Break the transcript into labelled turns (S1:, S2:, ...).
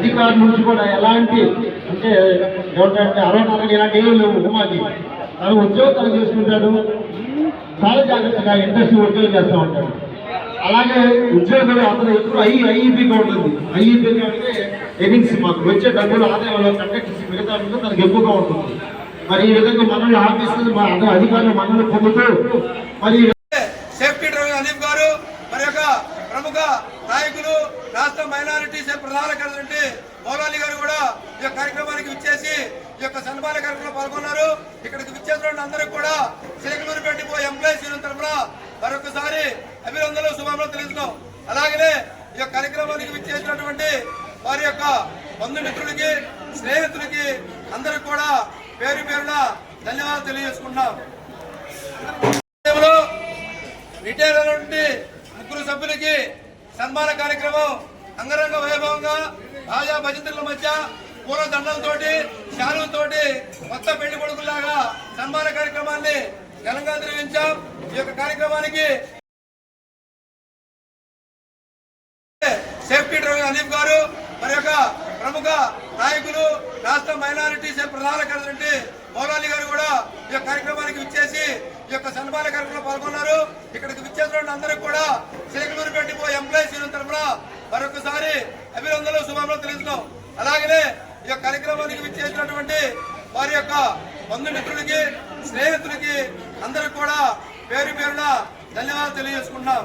S1: అధికారుల నుంచి కూడా ఎలాంటి అంటే ఏమంటే అరవై ఇలాంటి ఏమి లేవు. ఉమాకి తను ఉద్యోగాలు చేసుకుంటాడు, చాలా జాగ్రత్తగా ఇంట్రెస్ట్ ఉద్యోగం చేస్తూ ఉంటాడు. అలాగే ఉద్యోగులు అతను ఎప్పుడు ఐఈపీగా ఉంటుంది. ఐఈపీగా అంటే ఎర్నింగ్స్ మాకు వచ్చే డబ్బులు ఆదాయంలో కండక్ట్ మిగతా తనకు ఎక్కువగా ఉంటుంది. మరి ఈ విధంగా మనల్ని ఆఫీసులు అధికారులు మనల్ని పొందుతూ మరి
S2: సేఫ్టీ డ్రైవర్ అలీఫ్ గారు మరి యొక్క ప్రముఖ నాయకులు రాష్ట్ర మైనారిటీ సెల్ ప్రధాన కార్యదర్శి మౌలాలి గారు కూడా ఈ యొక్క కార్యక్రమానికి విచ్చేసి ఈ యొక్క సన్మాన కార్యక్రమంలో పాల్గొన్నారు. ఇక్కడికి విచ్చేసిన అందరికీ కూడా చిలకలూరు పెట్టిపో ఎంప్లాయీస్ యూనియన్ తరఫున మరొకసారి అభినందనలు శుభాకాంక్షలు తెలుస్తున్నాం. అలాగనే ఈ యొక్క కార్యక్రమానికి విచ్చేసినటువంటి వారి యొక్క బంధుమిత్రులకి స్నేహితులకి అందరికి కూడా పేరు పేరున ధన్యవాదాలు తెలియజేసుకుంటున్నాం. రిటైర్ అయినటువంటి ముగ్గురు సభ్యులకి సన్మాన కార్యక్రమం అంగరంగ వైభవంగా రాజా భజంత్రుల మధ్య పూల దండలతోటి శాలులతోటి కొత్త పెళ్లి కొడుకులాగా సన్మాన కార్యక్రమాన్ని ఘనంగా నిర్వహించాం. ఈ యొక్క కార్యక్రమానికి సేఫ్టీ డ్రైవర్ అలీఫ్ గారు మరి యొక్క ప్రముఖ నాయకులు రాష్ట్ర మైనారిటీ సెల్ ప్రధాన కార్యదర్శి మౌలాలి గారు కూడా ఈ యొక్క కార్యక్రమానికి విచ్చేసి ఈ యొక్క సన్మాన కార్యక్రమంలో పాల్గొన్నారు. ఇక్కడికి విచ్చేసిన అందరికీ కూడా చిలకలూరు పెట్టిపో ఎంప్లాయీస్ యూనియన్ తరఫున మరొకసారి అభినందనలు శుభాకాంక్షలు తెలుస్తున్నాం. అలాగనే ఈ యొక్క కార్యక్రమానికి విచ్చేసినటువంటి వారి యొక్క బంధుమిత్రులకి స్నేహితులకి అందరికి కూడా పేరు పేరున ధన్యవాదాలు తెలియజేసుకుంటున్నాం.